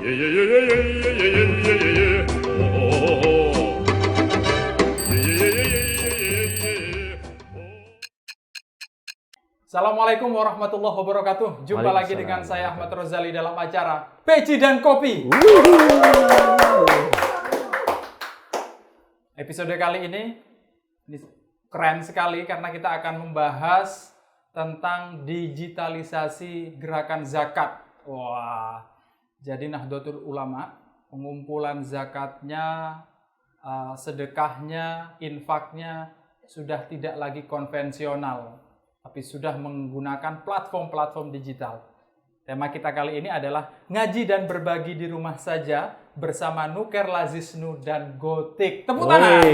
Assalamualaikum warahmatullahi wabarakatuh. Jumpa lagi dengan saya Ahmad Rozali dalam acara Peci dan Kopi. Episode kali ini keren sekali karena kita akan membahas tentang digitalisasi gerakan zakat. Wah, jadi Nahdlatul Ulama, pengumpulan zakatnya, sedekahnya, infaknya sudah tidak lagi konvensional, tapi sudah menggunakan platform-platform digital. Tema kita kali ini adalah ngaji dan berbagi di rumah saja bersama Nuker Lazisnu dan Gotik. Tepuk tangan.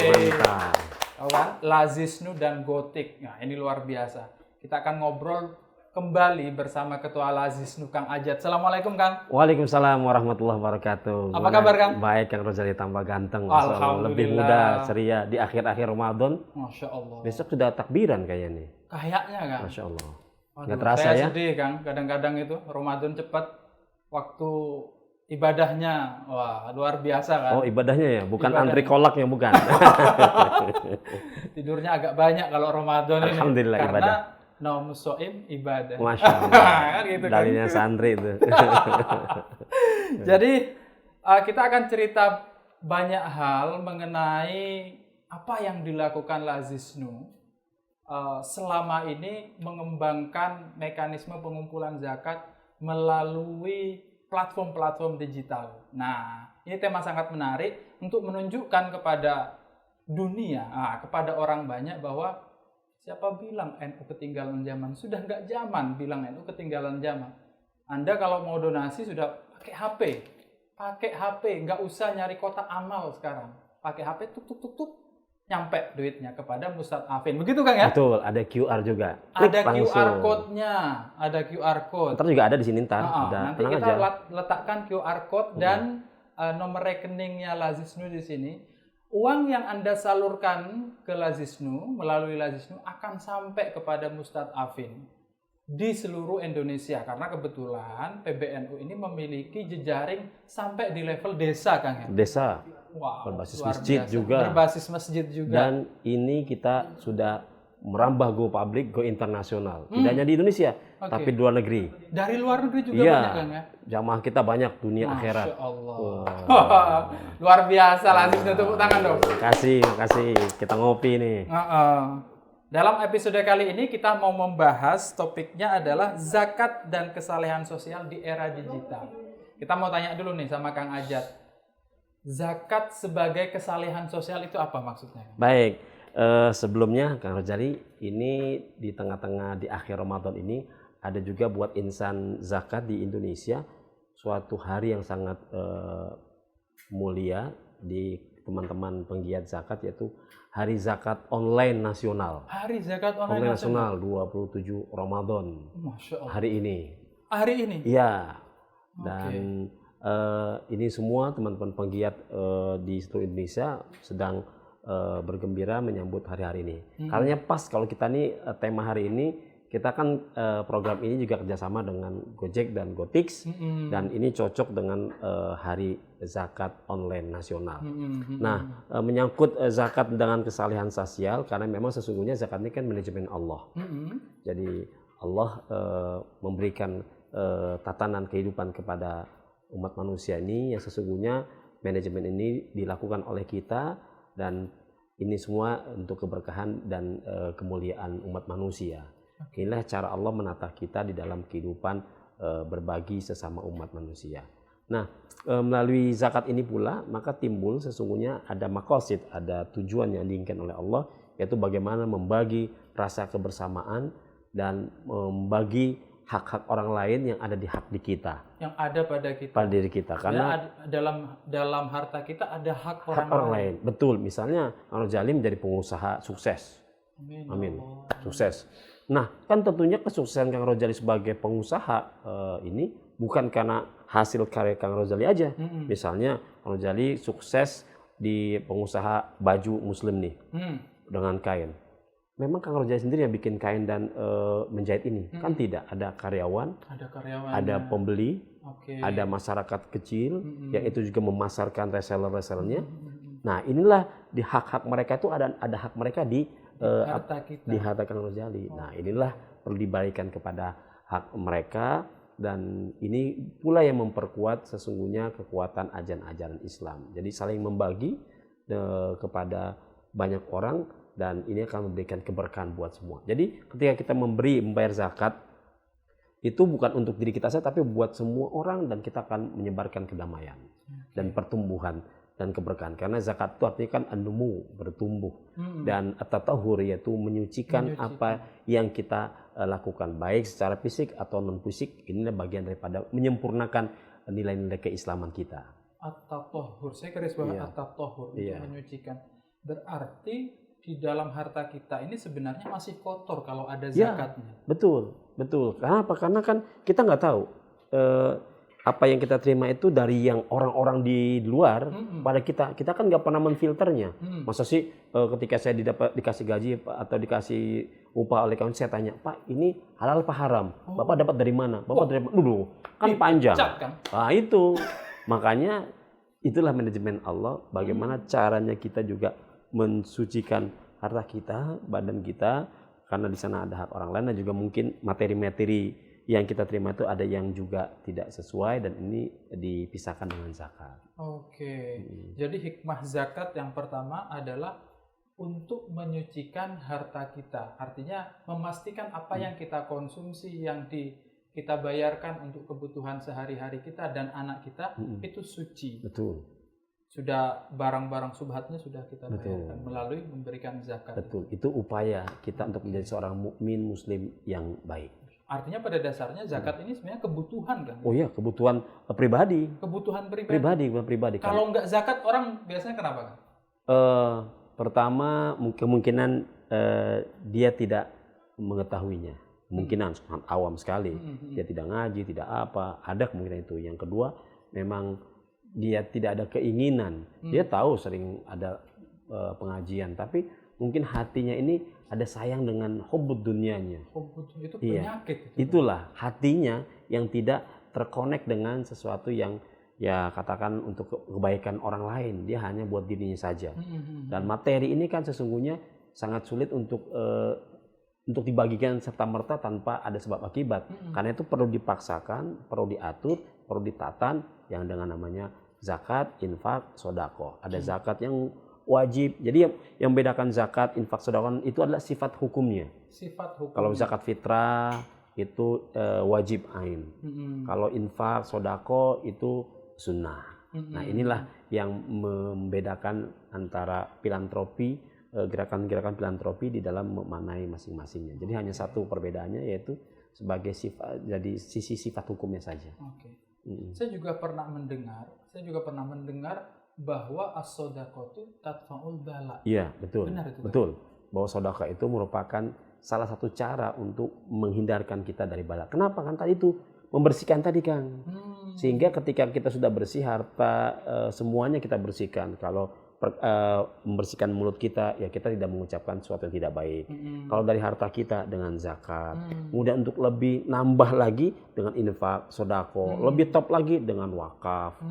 Mantap. Tahu kan? Lazisnu dan Gotik. Nah, ini luar biasa. Kita akan ngobrol kembali bersama Ketua Lazisnu Kang Ajat. Assalamualaikum Kang. Waalaikumsalam warahmatullahi wabarakatuh. Apa kabar Kang? Baik Kang Rozali, tambah ganteng. Alhamdulillah. Lebih muda, ceria di akhir-akhir Ramadan. Masya Allah. Besok sudah takbiran kayaknya nih. Kayaknya Kang. Masya Allah. Waduh, Nggak terasa saya ya? sedih Kang. Kadang-kadang itu Ramadan cepat, waktu ibadahnya wah luar biasa kan. Oh ibadahnya ya, bukan Ibadahnya. antri kolaknya bukan. Tidurnya agak banyak kalau Ramadan ini. Alhamdulillah, karena ibadah. Naumus shaim ibadah. Masya Allah. Kan gitu kan. Dalilnya santri itu. Jadi kita akan cerita banyak hal mengenai apa yang dilakukan Lazisnu selama ini mengembangkan mekanisme pengumpulan zakat melalui platform-platform digital. Nah, ini tema sangat menarik untuk menunjukkan kepada dunia, kepada orang banyak bahwa siapa bilang NU ketinggalan zaman? Sudah nggak zaman bilang NU ketinggalan zaman. Anda kalau mau donasi sudah pakai HP, nggak usah nyari kotak amal sekarang. Pakai HP, tuk, nyampe duitnya kepada Ustadz Afin. Begitu Kang ya? Betul, ada QR juga. Klik Ada langsung. QR code-nya, ada QR code. Ntar juga ada di sini ntar. Ada. Nanti Tenang kita aja. letakkan QR code dan nomor rekeningnya Lazisnu di sini. Uang yang Anda salurkan ke Lazisnu melalui Lazisnu akan sampai kepada Ustadz Afin di seluruh Indonesia karena kebetulan PBNU ini memiliki jejaring sampai di level desa Kang ya. Desa. Wow, Berbasis luar masjid biasa. juga. Berbasis masjid juga. Dan ini kita sudah merambah go public, go internasional. Tidak hanya di Indonesia, tapi di luar negeri. Dari luar negeri juga Iya, banyak Kang ya. jamaah kita banyak dunia akhirat. Masya Allah. Wah. Luar biasa Lazisnu, tepuk tangan dong. Kasih, kita ngopi nih. Dalam episode kali ini kita mau membahas topiknya adalah zakat dan kesalehan sosial di era digital. Kita mau tanya dulu nih sama Kang Ajat. Zakat sebagai kesalehan sosial itu apa maksudnya? Baik, sebelumnya Kang Rozali, ini di tengah-tengah di akhir Ramadan ini ada juga buat insan zakat di Indonesia suatu hari yang sangat mulia di teman-teman penggiat zakat, yaitu Hari Zakat Online Nasional. Hari Zakat Online Online Nasional. Nasional 27 Ramadan. Masya Allah. Hari ini. Hari ini? Iya. Dan ini semua teman-teman penggiat di seluruh Indonesia sedang bergembira menyambut hari-hari ini. Karena pas kalau kita nih tema hari ini, kita kan program ini juga kerjasama dengan Gojek dan Gotix, dan ini cocok dengan Hari Zakat Online Nasional. Nah, menyangkut zakat dengan kesalehan sosial, karena memang sesungguhnya zakat ini kan manajemen Allah. Jadi Allah memberikan tatanan kehidupan kepada umat manusia ini yang sesungguhnya manajemen ini dilakukan oleh kita, dan ini semua untuk keberkahan dan kemuliaan umat manusia. Inilah cara Allah menata kita di dalam kehidupan berbagi sesama umat manusia. Nah, melalui zakat ini pula maka timbul sesungguhnya ada maqasid, ada tujuan yang diinginkan oleh Allah, yaitu bagaimana membagi rasa kebersamaan dan membagi hak-hak orang lain yang ada di hak di kita, yang ada pada kita, pada diri kita, karena dalam harta kita ada hak orang lain. Betul, misalnya Kang Rozali menjadi pengusaha sukses, amin, sukses. Nah, kan tentunya kesuksesan Kang Rozali sebagai pengusaha ini bukan karena hasil karya Kang Rozali aja. Misalnya Kang Rozali sukses di pengusaha baju muslim nih dengan kain. memang Kang Rojali sendiri yang bikin kain dan menjahit ini? Kan tidak, ada karyawan, ada pembeli, ada masyarakat kecil yang itu juga memasarkan reseller-resellernya. Nah, inilah di hak-hak mereka itu ada hak mereka di harta Kang Rojali. Nah, inilah perlu dibalikan kepada hak mereka, dan ini pula yang memperkuat sesungguhnya kekuatan ajaran-ajaran Islam. Jadi saling membagi kepada banyak orang, dan ini akan memberikan keberkahan buat semua. Jadi ketika kita membayar zakat, itu bukan untuk diri kita saja, tapi buat semua orang, dan kita akan menyebarkan kedamaian dan pertumbuhan dan keberkahan. Karena zakat itu artinya kan an-numu, bertumbuh, dan at-tatahhur, yaitu menyucikan apa yang kita lakukan, baik secara fisik atau non fisik. Inilah bagian daripada menyempurnakan nilai-nilai keislaman kita. At-tatahhur, saya garis bawah at-tatahhur, menyucikan. Berarti di dalam harta kita ini sebenarnya masih kotor kalau ada zakatnya. Betul. Kenapa? Karena kan kita nggak tahu apa yang kita terima itu dari yang orang-orang di luar pada kita. Kita kan nggak pernah menfilternya. Masa sih ketika saya dikasih gaji atau dikasih upah oleh kawan, saya tanya, Pak, ini halal apa haram? Bapak dapat dari mana? Bapak dari mana? Dulu kan panjang. Nah itu makanya itulah manajemen Allah. Bagaimana caranya kita juga mensucikan harta kita, badan kita, karena di sana ada hak orang lain, dan juga mungkin materi-materi yang kita terima itu ada yang juga tidak sesuai, dan ini dipisahkan dengan zakat. Jadi hikmah zakat yang pertama adalah untuk menyucikan harta kita. Artinya memastikan apa yang kita konsumsi, yang kita bayarkan untuk kebutuhan sehari-hari kita dan anak kita itu suci. Betul. Sudah barang-barang subhatnya sudah kita bayarkan melalui memberikan zakat. Betul. Itu upaya kita untuk menjadi seorang mukmin muslim yang baik. Artinya pada dasarnya zakat ini sebenarnya kebutuhan kan? Oh iya, kebutuhan pribadi. Kebutuhan pribadi. Kalau nggak zakat orang biasanya kenapa kan? Pertama kemungkinan dia tidak mengetahuinya. Kemungkinan awam sekali. Dia tidak ngaji, tidak apa. Ada kemungkinan itu. Yang kedua, memang dia tidak ada keinginan. Dia tahu sering ada pengajian, tapi mungkin hatinya ini ada sayang dengan hubbud dunianya. Itu penyakit. Itulah hatinya yang tidak terkonek dengan sesuatu yang ya katakan untuk kebaikan orang lain. Dia hanya buat dirinya saja. Dan materi ini kan sesungguhnya sangat sulit untuk dibagikan serta-merta tanpa ada sebab akibat. Karena itu perlu dipaksakan, perlu diatur, perlu ditatan, yang dengan namanya zakat, infak, sodako. Ada zakat yang wajib. Jadi yang membedakan zakat, infak, sodako itu adalah sifat hukumnya. Kalau zakat fitrah itu wajib ain. Kalau infak, sodako itu sunnah. Nah inilah yang membedakan antara filantropi, gerakan-gerakan filantropi di dalam memaknai masing-masingnya. Jadi hanya satu perbedaannya, yaitu sebagai sifat, jadi sisi sifat hukumnya saja. Saya juga pernah mendengar bahwa as-sodaqatu tadfa'ul bala. Iya, betul. Benar itu. Betul. Bahwa sedekah itu merupakan salah satu cara untuk menghindarkan kita dari bala. Kenapa? Kan tadi itu membersihkan tadi kan. Sehingga ketika kita sudah bersih, harta semuanya kita bersihkan. Kalau membersihkan mulut kita, ya kita tidak mengucapkan sesuatu yang tidak baik. Kalau dari harta kita dengan zakat, kemudian untuk lebih nambah lagi dengan infak, sodako, lebih top lagi dengan wakaf,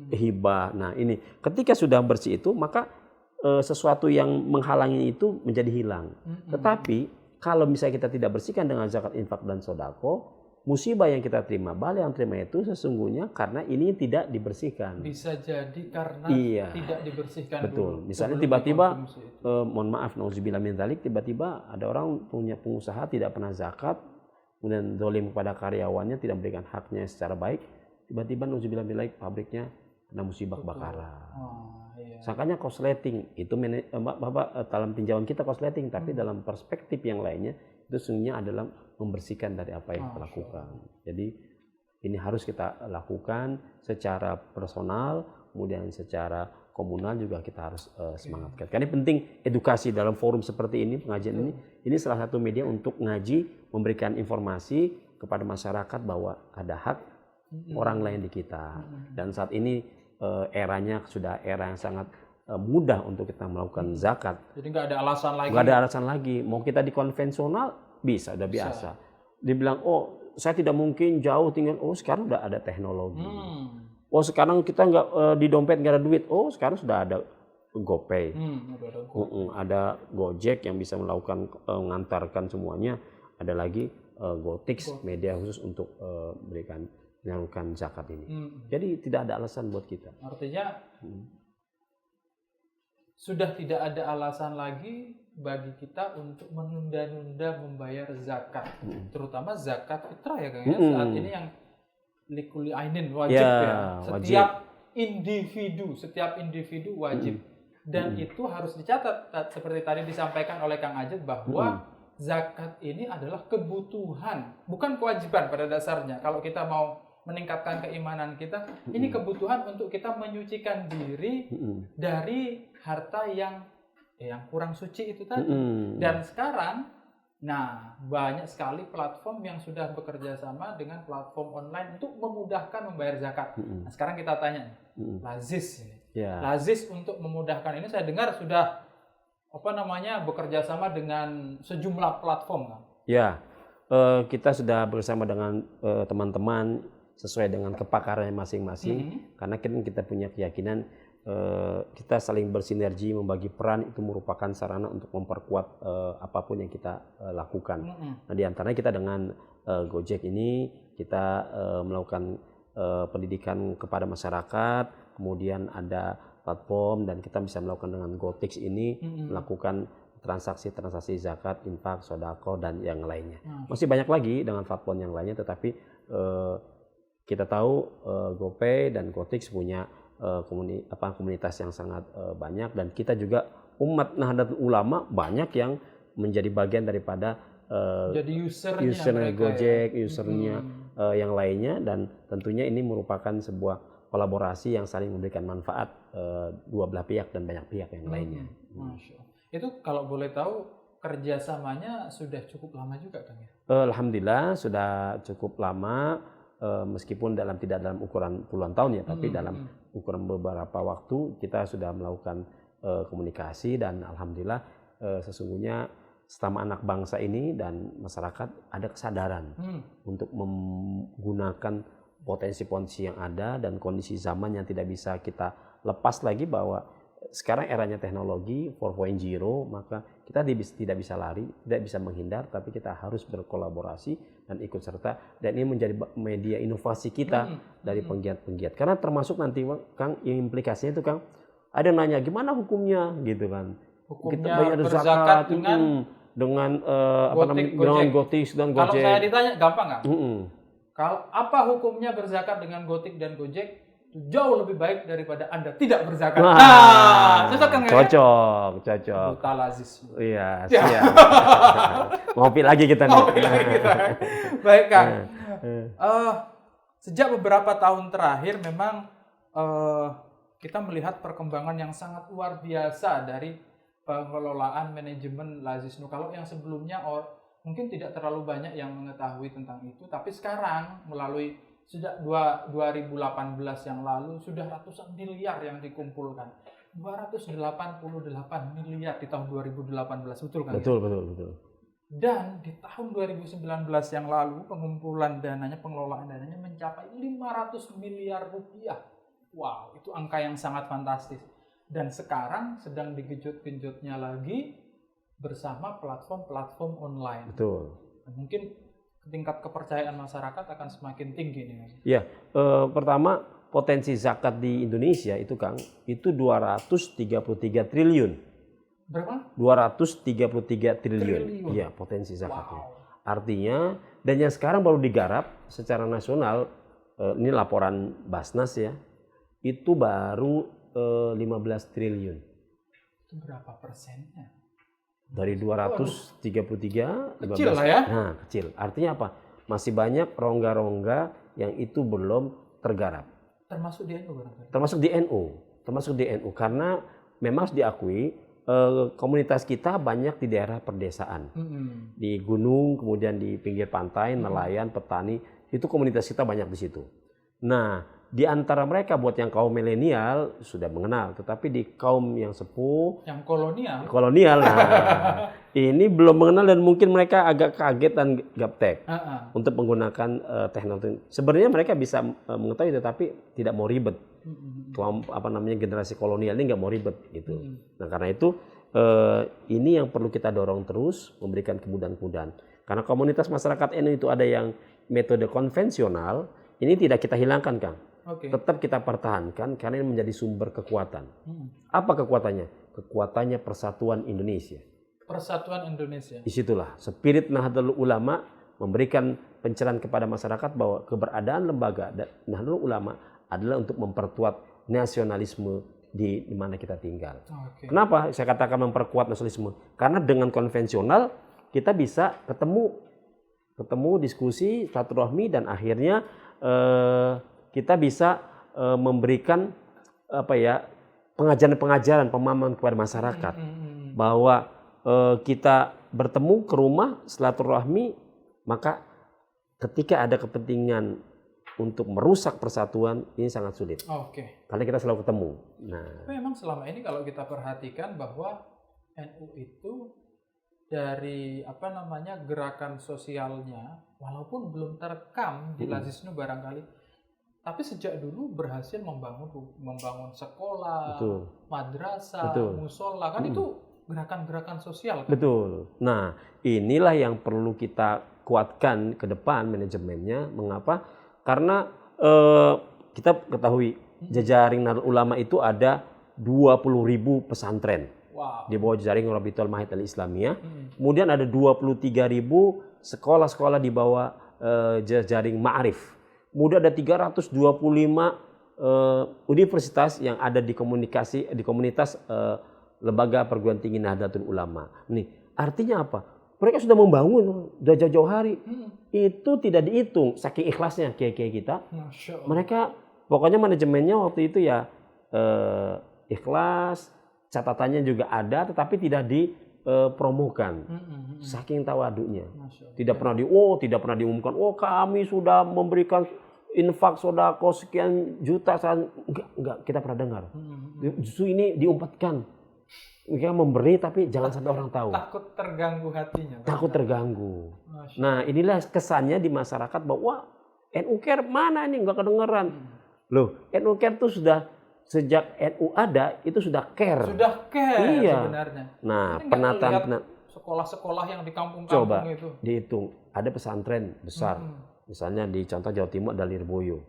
hibah. Nah ini ketika sudah bersih itu, maka sesuatu yang menghalangi itu menjadi hilang. Tetapi kalau misalnya kita tidak bersihkan dengan zakat, infak, dan sodako, musibah yang kita terima, bala yang terima itu sesungguhnya karena ini tidak dibersihkan. Bisa jadi karena tidak dibersihkan. Betul. Dulu. Misalnya tiba-tiba, mohon maaf, nauzubillah min dzalik, tiba-tiba ada orang punya pengusaha tidak pernah zakat, kemudian zalim kepada karyawannya, tidak memberikan haknya secara baik, tiba-tiba nauzubillah min dzalik pabriknya kena musibah kebakaran. Makanya korsleting itu Bapak dalam tinjauan kita korsleting, tapi dalam perspektif yang lainnya itu sesungguhnya adalah membersihkan dari apa yang kita lakukan. Jadi ini harus kita lakukan secara personal, kemudian secara komunal juga kita harus semangatkan. Karena ini penting edukasi dalam forum seperti ini, pengajian ini salah satu media untuk ngaji, memberikan informasi kepada masyarakat bahwa ada hak orang lain di kita. Dan saat ini eranya sudah era yang sangat mudah untuk kita melakukan zakat. Jadi nggak ada alasan lagi. Nggak ada alasan lagi. Mau kita di konvensional bisa, udah biasa. Dibilang, oh saya tidak mungkin jauh tinggal. Oh sekarang udah ada teknologi. Oh sekarang kita nggak di dompet nggak ada duit. Oh sekarang sudah ada GoPay. Ada Gojek yang bisa melakukan mengantarkan semuanya. Ada lagi Gotix, media khusus untuk melakukan zakat ini. Jadi tidak ada alasan buat kita. Artinya sudah tidak ada alasan lagi bagi kita untuk menunda-nunda membayar zakat, terutama zakat fitrah ya Kang ya. Saat ini yang likuli ainin wajib ya. Setiap individu wajib. Dan itu harus dicatat seperti tadi disampaikan oleh Kang Ajat bahwa zakat ini adalah kebutuhan, bukan kewajiban pada dasarnya. Kalau kita mau meningkatkan keimanan kita, ini kebutuhan untuk kita menyucikan diri dari harta yang kurang suci itu tadi. Dan sekarang, banyak sekali platform yang sudah bekerja sama dengan platform online untuk memudahkan membayar zakat. Nah, sekarang kita tanya, Lazis ini. Lazis untuk memudahkan ini saya dengar sudah bekerja sama dengan sejumlah platform kan? Ya, kita sudah bersama dengan teman-teman sesuai dengan kepakarannya masing-masing. Karena kita punya keyakinan kita saling bersinergi, membagi peran itu merupakan sarana untuk memperkuat apapun yang kita lakukan. Nah, di antaranya kita dengan Gojek ini kita melakukan pendidikan kepada masyarakat, kemudian ada platform dan kita bisa melakukan dengan Gotix ini melakukan transaksi zakat, infak, sodako dan yang lainnya. Masih banyak lagi dengan platform yang lainnya, tetapi kita tahu GoPay dan Gotix punya komunitas yang sangat banyak, dan kita juga umat Nahdlatul Ulama banyak yang menjadi bagian daripada jadi usernya Gojek, usernya yang lainnya, dan tentunya ini merupakan sebuah kolaborasi yang saling memberikan manfaat dua belah pihak dan banyak pihak yang lainnya. Masya Allah. Itu kalau boleh tahu kerjasamanya sudah cukup lama juga Kang ya? Alhamdulillah sudah cukup lama. Meskipun tidak dalam ukuran puluhan tahun ya, tapi dalam ukuran beberapa waktu kita sudah melakukan komunikasi, dan alhamdulillah sesungguhnya sesama anak bangsa ini dan masyarakat ada kesadaran untuk menggunakan potensi-potensi yang ada dan kondisi zaman yang tidak bisa kita lepas lagi, bahwa sekarang eranya teknologi 4.0, maka kita tidak bisa lari, tidak bisa menghindar, tapi kita harus berkolaborasi dan ikut serta, dan ini menjadi media inovasi kita dari penggiat-penggiat. Karena termasuk nanti Kang, implikasinya itu Kang, ada yang nanya gimana hukumnya gitu kan. Hukumnya kita bayar zakat dengan Gotix dan Gojek. Kalau saya ditanya gampang nggak? Kalau apa hukumnya berzakat dengan Gotix dan Gojek? Jauh lebih baik daripada Anda tidak berzakat. Cocok kan? Cocok. Brutal Lazis. Iya, siap. Ngopi lagi kita nih. Baik Kang. Sejak beberapa tahun terakhir memang kita melihat perkembangan yang sangat luar biasa dari pengelolaan manajemen Lazisnu. Kalau yang sebelumnya mungkin tidak terlalu banyak yang mengetahui tentang itu, tapi sekarang melalui sejak 2018 yang lalu sudah ratusan miliar yang dikumpulkan. 288 miliar di tahun 2018, betul kan? Betul. Dan di tahun 2019 yang lalu pengumpulan dananya, pengelolaan dananya mencapai 500 miliar rupiah. Wow, itu angka yang sangat fantastis. Dan sekarang sedang digejut-gejutnya lagi bersama platform-platform online. Betul. Mungkin tingkat kepercayaan masyarakat akan semakin tinggi nih. Iya, pertama potensi zakat di Indonesia itu Kang, itu 233 triliun. Berapa? 233 triliun. Iya, potensi zakatnya. Artinya, dan yang sekarang baru digarap secara nasional, ini laporan Basnas ya, itu baru 15 triliun. Itu berapa persennya? Dari 233, 15. Kecil lah ya? Nah, kecil. Artinya apa? Masih banyak rongga-rongga yang itu belum tergarap. Termasuk di NU barangkali? Termasuk di NU. Karena memang harus diakui komunitas kita banyak di daerah perdesaan. Di gunung, kemudian di pinggir pantai, nelayan, petani. Itu komunitas kita banyak di situ. Nah, di antara mereka buat yang kaum milenial sudah mengenal, tetapi di kaum yang sepuh, yang kolonial, nah ini belum mengenal dan mungkin mereka agak kaget dan gaptek untuk menggunakan teknologi. Sebenarnya mereka bisa mengetahui, tetapi tidak mau ribet. Kelompok generasi kolonial ini nggak mau ribet gitu. Nah karena itu ini yang perlu kita dorong terus, memberikan kemudahan-kemudahan. Karena komunitas masyarakat NU itu ada yang metode konvensional, ini tidak kita hilangkan, Kang. Tetap kita pertahankan karena ini menjadi sumber kekuatan. Apa kekuatannya? Kekuatannya persatuan Indonesia. Persatuan Indonesia. Disitulah spirit Nahdlatul Ulama memberikan pencerahan kepada masyarakat bahwa keberadaan lembaga Nahdlatul Ulama adalah untuk memperkuat nasionalisme di mana kita tinggal. Kenapa saya katakan memperkuat nasionalisme? Karena dengan konvensional kita bisa ketemu diskusi, silaturahmi, dan akhirnya kita bisa memberikan pengajaran-pengajaran, pemahaman kepada masyarakat bahwa kita bertemu ke rumah silaturahmi, maka ketika ada kepentingan untuk merusak persatuan ini sangat sulit. Karena kita selalu ketemu. Nah, memang selama ini kalau kita perhatikan bahwa NU itu dari gerakan sosialnya walaupun belum terekam di Lazisnu barangkali, tapi sejak dulu berhasil membangun sekolah, madrasah, musola, kan itu gerakan-gerakan sosial kan? Betul. Nah, inilah yang perlu kita kuatkan ke depan manajemennya. Mengapa? Karena kita ketahui jejaring Nahdlatul Ulama itu ada 20.000 pesantren. Di bawah jaring Rabitul Mahid Al-Islamiyah. Kemudian ada 23.000 sekolah-sekolah di bawah jaring Ma'arif. Kemudian ada 325 universitas yang ada di komunitas lembaga perguruan tinggi Nahdlatul Ulama. Nih, artinya apa? Mereka sudah membangun, sudah jauh-jauh hari. Itu tidak dihitung, saking ikhlasnya kiai-kiai kita. Mereka, pokoknya manajemennya waktu itu ya ikhlas, catatannya juga ada, tetapi tidak dipromokan. Saking tawadunya. Tidak pernah diumumkan, kami sudah memberikan infak sodako sekian juta. Enggak, kita pernah dengar. Justru ini diumpatkan. Mereka memberi tapi jangan sampai orang tahu. Takut terganggu hatinya. Takut terganggu. Nah, inilah kesannya di masyarakat bahwa NU Care mana ini nggak kedengeran. Loh, NU Care itu sudah sejak NU ada itu sudah care. Sudah care sebenarnya. Nah, penataan sekolah-sekolah yang di kampung-kampung coba itu. Dihitung, ada pesantren besar. Misalnya di contoh Jawa Timur ada Lirboyo.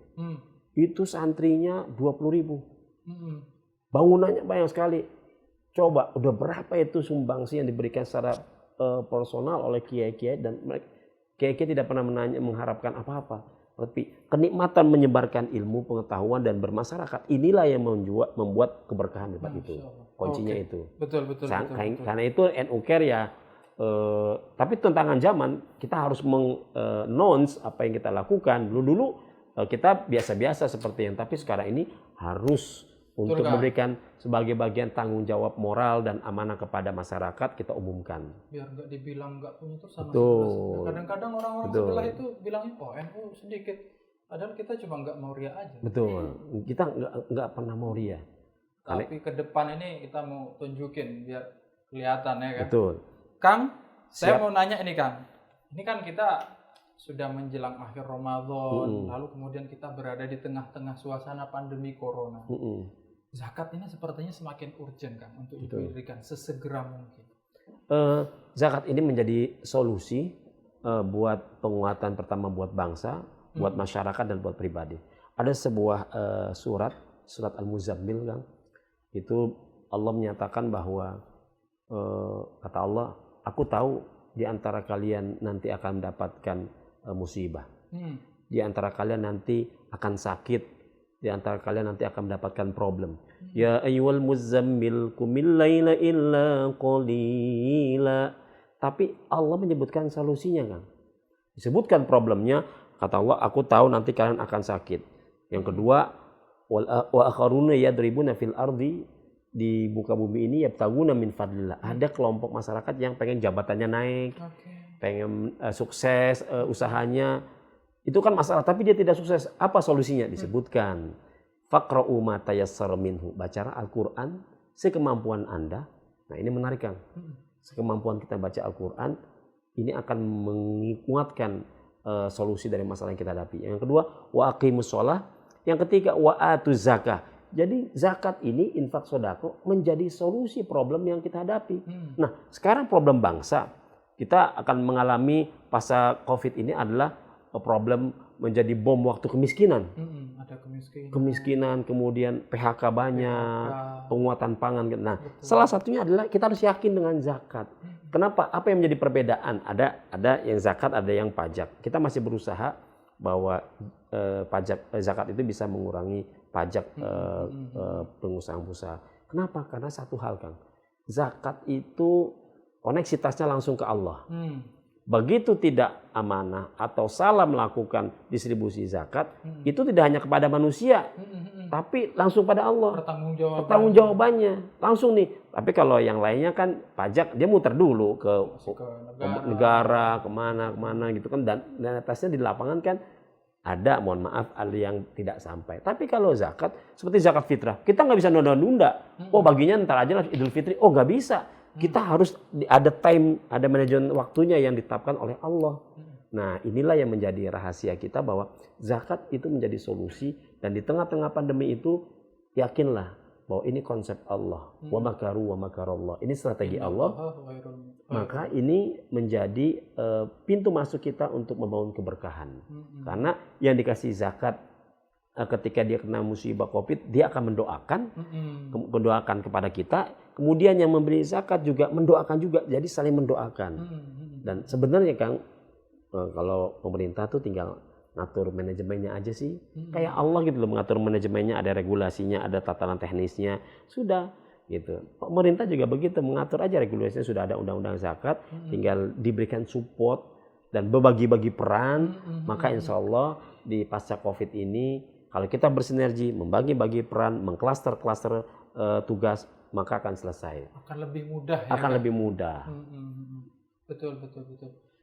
Itu santrinya 20.000. Bangunannya banyak sekali. Coba udah berapa itu sumbangsi yang diberikan secara personal oleh kiai-kiai, dan mereka kiai-kiai tidak pernah mengharapkan apa-apa. Tapi kenikmatan menyebarkan ilmu, pengetahuan, dan bermasyarakat, inilah yang membuat keberkahan di tempat itu. Kuncinya itu. Betul. Karena itu NU Care ya. Tapi tantangan zaman, kita harus meng-announce apa yang kita lakukan. Dulu kita biasa-biasa seperti yang, tapi sekarang ini harus untuk memberikan sebagai bagian tanggung jawab moral dan amanah kepada masyarakat, kita umumkan. Biar nggak dibilang nggak punya terus sama Betul. Kadang-kadang orang-orang sebelah itu bilangnya NU sedikit, padahal kita cuma nggak mau ria aja. Betul. Kita nggak pernah mau ria. Tapi ke depan ini kita mau tunjukin biar kelihatan ya kan. Betul. Kang, saya mau nanya ini Kang. Ini kan kita sudah menjelang akhir Ramadan, lalu kemudian kita berada di tengah-tengah suasana pandemi corona. Zakat ini sepertinya semakin urgent kan untuk diberikan sesegera mungkin. Zakat ini menjadi solusi buat penguatan pertama buat bangsa, buat masyarakat, dan buat pribadi. Ada sebuah surat Al-Muzammil, Kang. Itu Allah menyatakan bahwa kata Allah, aku tahu di antara kalian nanti akan mendapatkan musibah. Di antara kalian nanti akan sakit. Di antara kalian nanti akan mendapatkan problem. Ya ayyuhal muzammil qumil laila illa qalila. Tapi Allah menyebutkan solusinya, Kang. Disebutkan problemnya, kata Allah, aku tahu nanti kalian akan sakit. Yang kedua, wa akharuna yadribuna fil ardi, di muka bumi ini yabtaguna min fadlillah. Ada kelompok masyarakat yang pengen jabatannya naik, pengen sukses usahanya, Itu kan masalah, tapi dia tidak sukses. Apa solusinya? Disebutkan. Faqra'u ma tayassara minhu. Bacalah Al-Quran sekemampuan Anda. Nah ini menarik Kang. Sekemampuan kita baca Al-Quran, ini akan menguatkan solusi dari masalah yang kita hadapi. Yang kedua, wa aqimus sholah. Yang ketiga, wa atuz zakah. Jadi zakat ini, infak sodako, menjadi solusi problem yang kita hadapi. Nah sekarang problem bangsa, kita akan mengalami pasca COVID ini adalah problem menjadi bom waktu kemiskinan. Ada Kemiskinan, kemudian PHK banyak, penguatan pangan. Nah, salah satunya adalah kita harus yakin dengan zakat. Kenapa? Apa yang menjadi perbedaan? Ada yang zakat, ada yang pajak. Kita masih berusaha bahwa zakat itu bisa mengurangi pajak pengusaha-pengusaha. Kenapa? Karena satu hal, Kang. Zakat itu koneksitasnya langsung ke Allah. Begitu tidak amanah atau salah melakukan distribusi zakat, itu tidak hanya kepada manusia, tapi langsung pada Allah. Pertanggungjawabannya langsung nih. Tapi kalau yang lainnya kan pajak, dia muter dulu ke negara, kemana gitu kan, dan atasnya di lapangan kan ada, mohon maaf, ada yang tidak sampai. Tapi kalau zakat, seperti zakat fitrah, kita nggak bisa nunda-nunda. Oh baginya ntar aja lah Idul Fitri. Oh nggak bisa. Kita harus ada time, ada manajemen waktunya yang ditetapkan oleh Allah. Nah inilah yang menjadi rahasia kita bahwa zakat itu menjadi solusi, dan di tengah-tengah pandemi itu yakinlah bahwa ini konsep Allah. Wa makaru wa makarallah. Ini strategi Allah. Maka ini menjadi pintu masuk kita untuk membangun keberkahan. Karena yang dikasih zakat ketika dia kena musibah COVID, dia akan mendoakan kepada kita. Kemudian yang memberi zakat juga mendoakan juga, jadi saling mendoakan. Dan sebenarnya Kang, kalau pemerintah tuh tinggal ngatur manajemennya aja sih. Kayak Allah gitu loh, mengatur manajemennya, ada regulasinya, ada tatanan teknisnya, sudah gitu. Pemerintah juga begitu, mengatur aja regulasinya, sudah ada undang-undang zakat, tinggal diberikan support dan berbagi-bagi peran. Maka insya Allah di pasca COVID ini, kalau kita bersinergi, membagi-bagi peran, mengklaster-klaster tugas, maka akan selesai. Akan lebih mudah ya. Akan lebih mudah. Betul.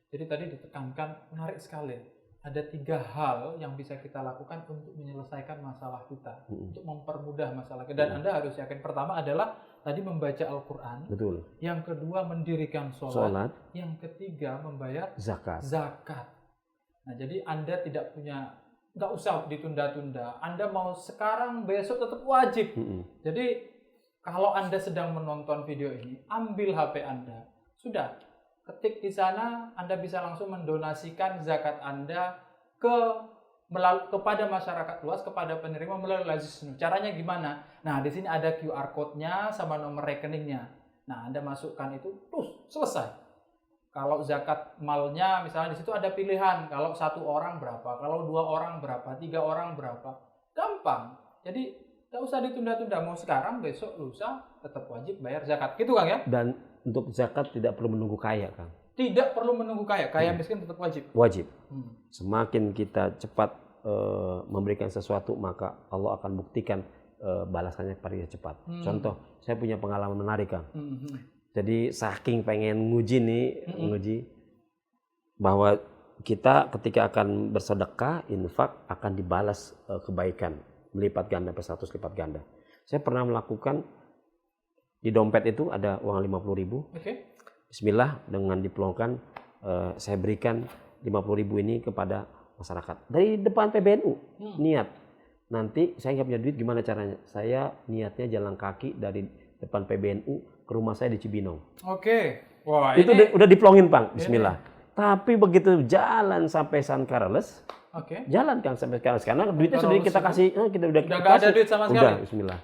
Jadi tadi ditekankan, menarik sekali. Ada 3 hal yang bisa kita lakukan untuk menyelesaikan masalah kita, untuk mempermudah masalah kita. Dan Anda harus yakin, pertama adalah tadi membaca Al-Quran. Betul. Yang kedua mendirikan sholat. Yang ketiga membayar zakat. Nah jadi Anda nggak usah ditunda-tunda. Anda mau sekarang, besok tetap wajib. Jadi kalau Anda sedang menonton video ini, ambil HP Anda. Sudah, ketik di sana, Anda bisa langsung mendonasikan zakat Anda kepada masyarakat luas, kepada penerima melalui Lazis. Caranya gimana? Nah, di sini ada QR code-nya sama nomor rekeningnya. Nah, Anda masukkan itu, terus selesai. Kalau zakat malnya, misalnya di situ ada pilihan. Kalau 1 orang berapa, kalau 2 orang berapa, 3 orang berapa. Gampang. Jadi nggak usah ditunda-tunda, mau sekarang, besok, lusa, tetap wajib bayar zakat. Gitu Kang ya? Dan untuk zakat tidak perlu menunggu kaya Kang. Tidak perlu menunggu kaya miskin tetap wajib. Wajib. Semakin kita cepat memberikan sesuatu, maka Allah akan buktikan balasannya pada cepat. Contoh, saya punya pengalaman menarik Kang. Jadi saking pengen nguji bahwa kita ketika akan bersedekah, infak akan dibalas kebaikan. Melipat ganda, +100 lipat ganda. Saya pernah melakukan, di dompet itu ada uang 50.000. Bismillah, dengan dipelongkan saya berikan 50.000 ini kepada masyarakat. Dari depan PBNU, niat. Nanti saya nggak punya duit, gimana caranya? Saya niatnya jalan kaki dari depan PBNU ke rumah saya di Cibinong. Wah, itu udah dipelongin Bang, bismillah. Tapi begitu jalan sampai San Carles, jalan Kang sampai sekarang, karena duitnya sudah kita kasih, kita udah nggak ada duit sama sekali. Udah, bismillah.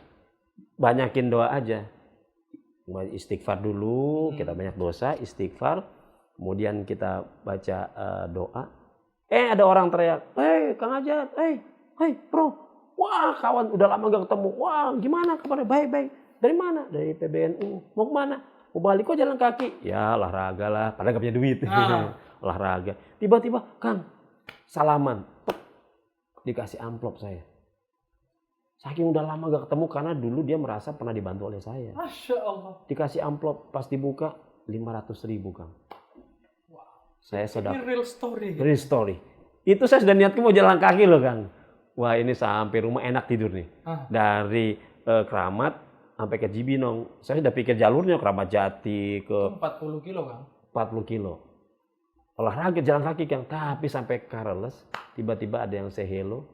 Banyakin doa aja. Istighfar dulu, kita banyak dosa, istighfar. Kemudian kita baca doa. Ada orang teriak, Kang Ajat, bro. Wah, kawan udah lama gak ketemu. Wah, gimana kabarnya? Baik. Dari mana? Dari PBNU. Mau kemana? Mau balik kok jalan kaki? Ya olahraga lah, padahal gak punya duit. Olahraga. Tiba-tiba, Kang, salaman, dikasih amplop saya. Saking udah lama gak ketemu, karena dulu dia merasa pernah dibantu oleh saya. Masya Allah. Dikasih amplop, pas dibuka 500.000 Kang. Wow. Saya sedang. Ini real story. Real story. Itu saya sudah niatkan mau jalan kaki loh Kang. Wah ini sampai rumah enak tidur nih. Dari Keramat sampai ke Cibinong. Saya sudah pikir jalurnya Keramat Jati ke 40 kilo Kang. 40 kilo. Olahraga jalan kaki Kang. Tapi sampai Kareles tiba-tiba ada yang say hello,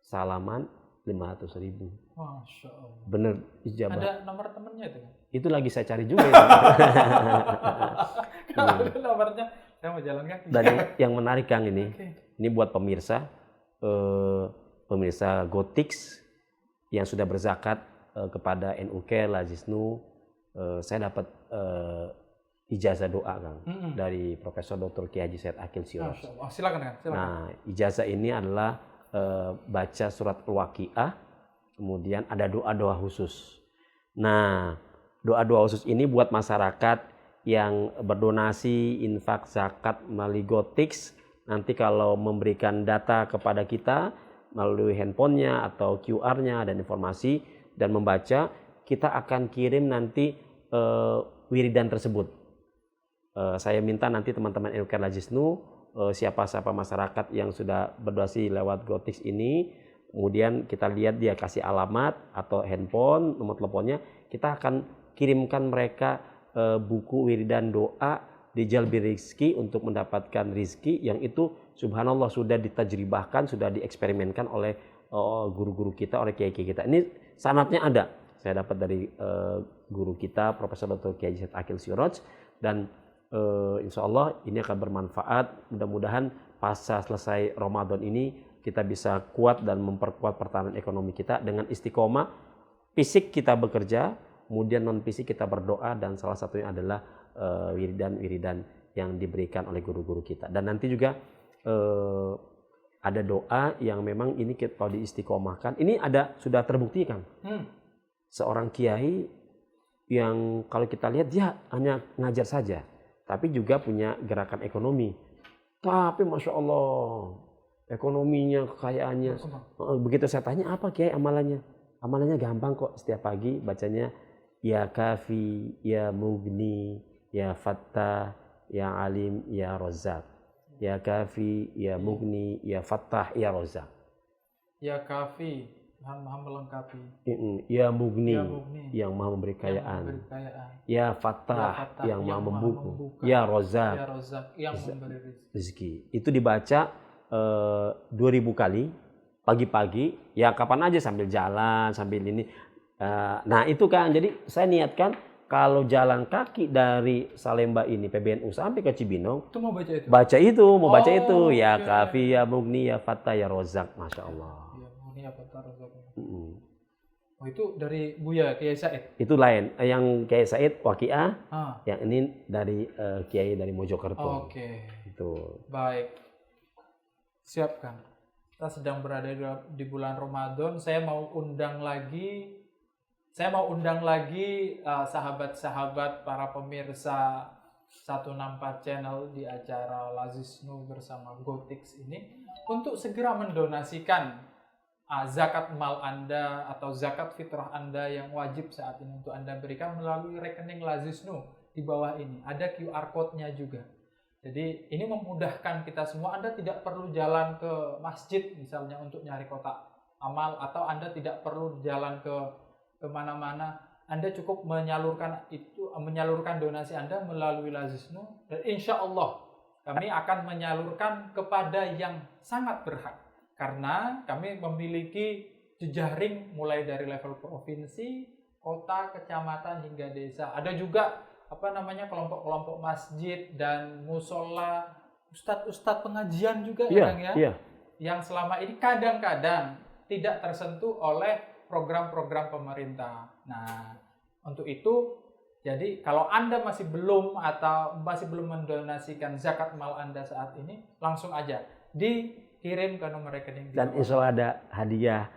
salaman 500.000. Masya Allah. Bener ijabah. Ada nomor temennya itu Kang? Itu lagi saya cari juga ya. Kalau ada nomornya, saya mau jalan kaki. Dan yang menarik Kang ini buat pemirsa, pemirsa Gotix yang sudah berzakat kepada NUK Lazisnu, saya dapat ijazah doa Kang dari Profesor Dr. Kiai Haji Said Akil Siraj. Silakan Kang. Silakan. Nah, ijazah ini adalah baca surat Al-Waqiah, kemudian ada doa-doa khusus. Nah, doa-doa khusus ini buat masyarakat yang berdonasi, infak, zakat melalui Gotix. Nanti kalau memberikan data kepada kita melalui handphonenya atau QR-nya dan informasi dan membaca, kita akan kirim nanti wiridan tersebut. Saya minta nanti teman-teman NUK Lazisnu, siapa-siapa masyarakat yang sudah berdonasi lewat Gotix ini, kemudian kita lihat dia kasih alamat atau handphone, nomor teleponnya, kita akan kirimkan mereka buku wiridan doa di Jalbi Rizki untuk mendapatkan rizki yang itu subhanallah sudah ditajribahkan, sudah dieksperimenkan oleh guru-guru kita, oleh kiai-kiai kita. Ini sanatnya ada. Saya dapat dari guru kita Profesor Dr. Kiai Said Akil Siraj dan insya Allah ini akan bermanfaat. Mudah-mudahan pasca selesai Ramadan ini kita bisa kuat dan memperkuat pertahanan ekonomi kita dengan istiqomah. Fisik kita bekerja, kemudian non fisik kita berdoa dan salah satunya adalah wiridan-wiridan yang diberikan oleh guru-guru kita. Dan nanti juga ada doa yang memang ini kalau diistiqomahkan. Ini ada sudah terbukti Kang. Seorang kiai yang kalau kita lihat dia hanya ngajar saja, tapi juga punya gerakan ekonomi. Tapi masya Allah ekonominya, kekayaannya. Begitu saya tanya apa kiai amalannya? Amalannya gampang kok. Setiap pagi bacanya ya kafi, ya mugni, ya fattah, ya alim, ya rozak. Ya kafi, ya mugni, ya fattah, ya rozak. Ya kafi, Tuhan maha melengkapi. Ya mugni, yang maha memberi kayaan. Ya fattah, yang maha membuka. Ya rozak, yang memberi rezeki. Itu dibaca 2000 kali pagi-pagi. Ya kapan aja sambil jalan, sambil ini. Nah itu Kang, jadi saya niatkan kalau jalan kaki dari Salemba ini PBNU sampai ke Cibinong, itu mau baca itu? Mau baca itu. Ya kafi, ya mugni, ya fattah, ya rozak. Masya Allah. Ya mugni, ya fattah, rozak. Oh itu dari Buya Kiai Said? Itu lain. Yang Kiai Said Waqiah, yang ini dari Kiai dari Mojokerto. Oke. Itu. Baik. Siap Kang. Kita sedang berada di bulan Ramadan. Saya mau undang lagi sahabat-sahabat para pemirsa 164 channel di acara Lazisnu bersama Gotix ini untuk segera mendonasikan zakat mal Anda atau zakat fitrah Anda yang wajib saat ini untuk Anda berikan melalui rekening Lazisnu di bawah ini. Ada QR code-nya juga. Jadi ini memudahkan kita semua. Anda tidak perlu jalan ke masjid misalnya untuk nyari kotak amal, atau Anda tidak perlu jalan ke mana-mana. Anda cukup menyalurkan donasi Anda melalui Lazisnu, dan insya Allah kami akan menyalurkan kepada yang sangat berhak, karena kami memiliki jejaring mulai dari level provinsi, kota, kecamatan hingga desa. Ada juga kelompok-kelompok masjid dan musola, ustadz pengajian juga yang selama ini kadang-kadang tidak tersentuh oleh program-program pemerintah. Nah, untuk itu, jadi kalau Anda masih belum mendonasikan zakat mal Anda saat ini, langsung aja dikirim ke nomor rekening. Dan insya Allah ada hadiah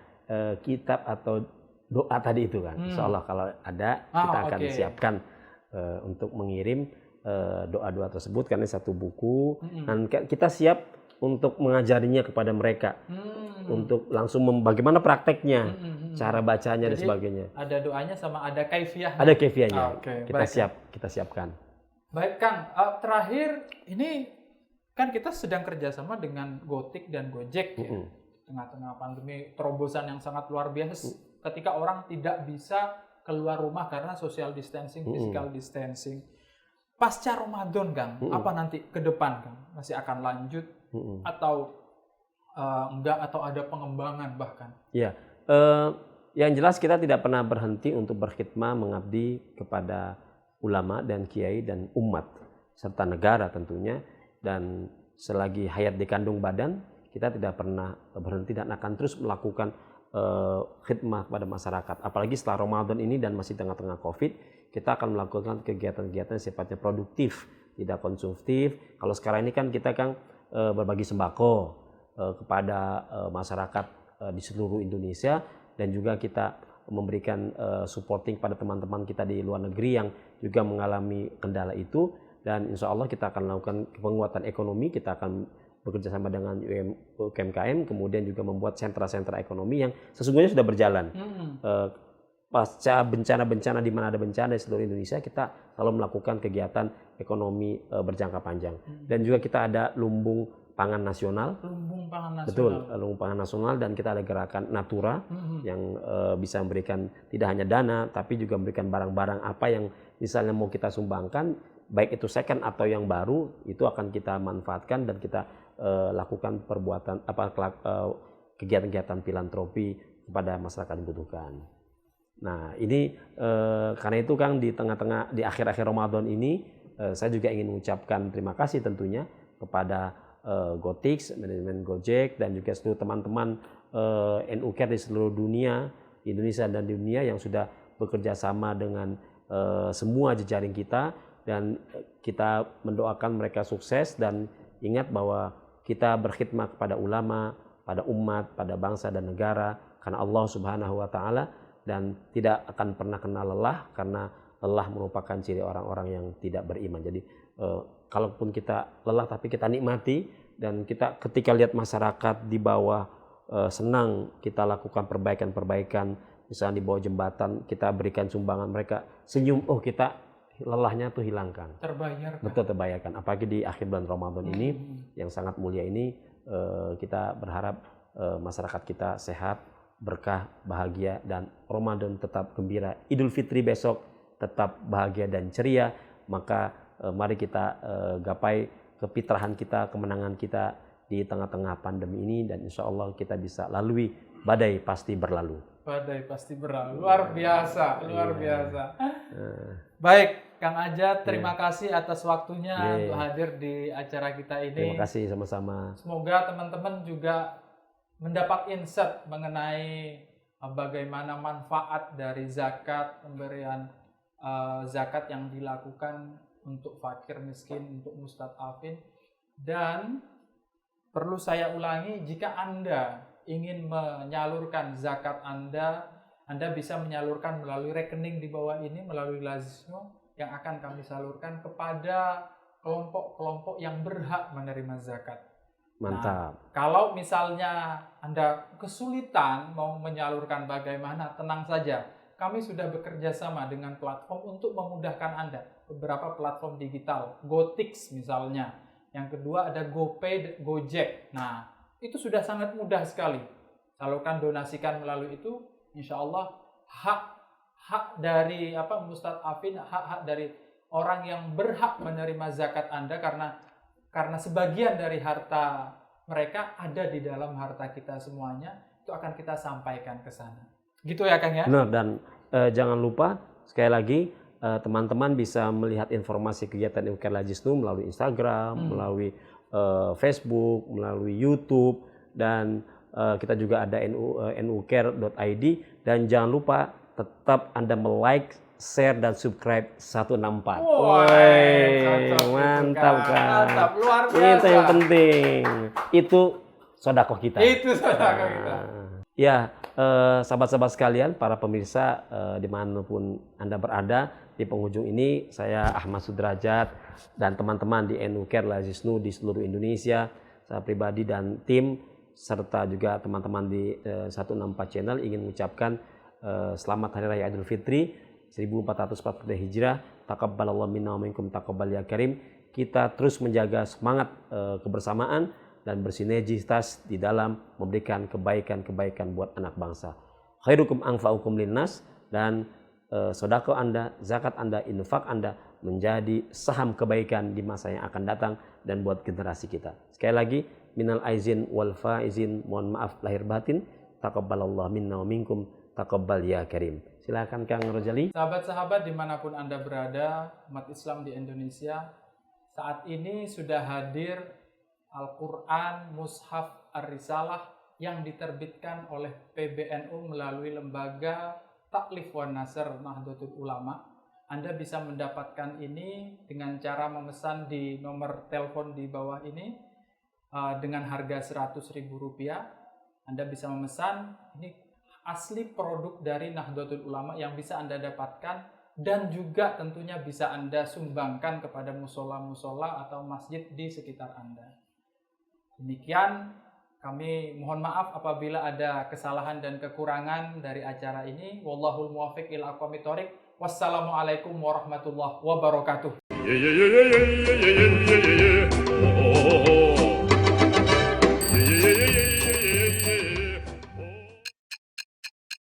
kitab atau doa tadi itu kan. Insya Allah kalau ada kita akan siapkan untuk mengirim doa-doa tersebut, karena satu buku. Dan kita siap untuk mengajarinya kepada mereka. Untuk langsung bagaimana prakteknya, cara bacanya. Jadi, dan sebagainya. Ada doanya sama ada kaifiyahnya. Ada kaifiyahnya. Kita siapkan. Baik Kang, terakhir ini kan kita sedang kerjasama dengan Gojek dan Gojek ya. Tengah-tengah pandemi, terobosan yang sangat luar biasa ketika orang tidak bisa keluar rumah karena social distancing, physical distancing. Pasca Ramadan, Kang, apa nanti ke depan, Kang? Masih akan lanjut atau enggak, atau ada pengembangan bahkan? Ya, yang jelas kita tidak pernah berhenti untuk berkhidmah mengabdi kepada ulama dan kiai dan umat serta negara tentunya, dan selagi hayat di kandung badan kita tidak pernah berhenti dan akan terus melakukan khidmah kepada masyarakat. Apalagi setelah Ramadan ini dan masih tengah-tengah Covid, kita akan melakukan kegiatan-kegiatan sifatnya produktif, tidak konsumtif. Kalau sekarang ini kan kita berbagi sembako kepada masyarakat di seluruh Indonesia, dan juga kita memberikan supporting pada teman-teman kita di luar negeri yang juga mengalami kendala itu, dan insya Allah kita akan melakukan penguatan ekonomi. Kita akan bekerja sama dengan UMKM, kemudian juga membuat sentra-sentra ekonomi yang sesungguhnya sudah berjalan. Pasca bencana-bencana, di mana ada bencana di seluruh Indonesia, kita selalu melakukan kegiatan ekonomi berjangka panjang. Dan juga kita ada lumbung pangan nasional. Lumbung pangan nasional. Betul, lumbung pangan nasional, dan kita ada gerakan Natura yang bisa memberikan tidak hanya dana, tapi juga memberikan barang-barang apa yang misalnya mau kita sumbangkan, baik itu second atau yang baru, itu akan kita manfaatkan dan kita lakukan kegiatan-kegiatan filantropi kepada masyarakat yang membutuhkan. Nah, ini karena itu Kang, di akhir-akhir Ramadan ini saya juga ingin mengucapkan terima kasih tentunya kepada Gotix, manajemen Gojek, dan juga seluruh teman-teman NU Care di seluruh dunia, di Indonesia dan di dunia, yang sudah bekerja sama dengan semua jejaring kita, dan kita mendoakan mereka sukses. Dan ingat bahwa kita berkhidmat kepada ulama, pada umat, pada bangsa dan negara karena Allah Subhanahu wa taala, dan tidak akan pernah kenal lelah, karena lelah merupakan ciri orang-orang yang tidak beriman. Jadi kalaupun kita lelah tapi kita nikmati, dan kita ketika lihat masyarakat di bawah senang kita lakukan perbaikan-perbaikan, misalnya di bawah jembatan kita berikan sumbangan, mereka senyum, oh kita lelahnya tuh hilangkan. Terbayarkan. Betul, terbayarkan. Apalagi di akhir bulan Ramadan ini yang sangat mulia ini, kita berharap masyarakat kita sehat, berkah, bahagia, dan Ramadan tetap gembira. Idul Fitri besok tetap bahagia dan ceria. Maka mari kita gapai kepitrahan kita, kemenangan kita di tengah-tengah pandemi ini, dan insya Allah kita bisa lalui badai pasti berlalu. Badai pasti berlalu. Luar biasa, luar biasa. Baik, Kang Ajat, terima kasih atas waktunya untuk hadir di acara kita ini. Terima kasih sama-sama. Semoga teman-teman juga mendapat insight mengenai bagaimana manfaat dari zakat, pemberian zakat yang dilakukan untuk fakir miskin, untuk mustad'afin. Dan perlu saya ulangi, jika Anda ingin menyalurkan zakat Anda bisa menyalurkan melalui rekening di bawah ini, melalui Lazisnu, yang akan kami salurkan kepada kelompok-kelompok yang berhak menerima zakat. Mantap. Nah, kalau misalnya Anda kesulitan mau menyalurkan bagaimana, tenang saja. Kami sudah bekerja sama dengan platform untuk memudahkan Anda. Beberapa platform digital, Gotix misalnya. Yang kedua ada GoPay, Gojek. Nah, itu sudah sangat mudah sekali. Salurkan, donasikan melalui itu, insya Allah hak dari mustad'afin, hak dari orang yang berhak menerima zakat Anda, karena sebagian dari harta mereka ada di dalam harta kita semuanya, itu akan kita sampaikan ke sana. Gitu ya Kang ya? Benar, dan jangan lupa sekali lagi teman-teman bisa melihat informasi kegiatan NU Care Lazisnu melalui Instagram, melalui Facebook, melalui YouTube, dan kita juga ada nucare.id. Dan jangan lupa tetap Anda like, share, dan subscribe 164. Mantap kan? Mantap, luar biasa. Itu yang penting. Itu sedekah kita. Itu sedekah kita. Ya, sahabat-sahabat sekalian, para pemirsa dimanapun Anda berada, di penghujung ini saya Ahmad Sudrajat dan teman-teman di NU Care Lazisnu di seluruh Indonesia, saya pribadi dan tim, serta juga teman-teman di 164 channel ingin mengucapkan selamat Hari Raya Idul Fitri 1440 Hijrah. Taqabbalallahu minna wa minkum taqabbal ya karim. kita terus menjaga semangat kebersamaan dan bersinergitas di dalam memberikan kebaikan-kebaikan buat anak bangsa. Khairukum anfa'ukum linnas, dan sedekah Anda, zakat Anda, infak Anda menjadi saham kebaikan di masa yang akan datang dan buat generasi kita. Sekali lagi, minal aizin wal faizin, mohon maaf lahir batin. Taqabbalallahu minna wa minkum, taqabbal ya karim. Silakan Kang Rojali. Sahabat-sahabat dimanapun Anda berada, umat Islam di Indonesia, saat ini sudah hadir Al-Quran Mushaf Ar-Risalah yang diterbitkan oleh PBNU melalui lembaga Taklif wan Nasr Nahdlatul Ulama. Anda bisa mendapatkan ini dengan cara memesan di nomor telepon di bawah ini dengan harga Rp100.000. Anda bisa memesan, ini asli produk dari Nahdlatul Ulama yang bisa Anda dapatkan dan juga tentunya bisa Anda sumbangkan kepada musola-musola atau masjid di sekitar Anda. Demikian, kami mohon maaf apabila ada kesalahan dan kekurangan dari acara ini. Wallahul muwaffiq ila aqwamit thoriq. Wassalamualaikum warahmatullahi wabarakatuh.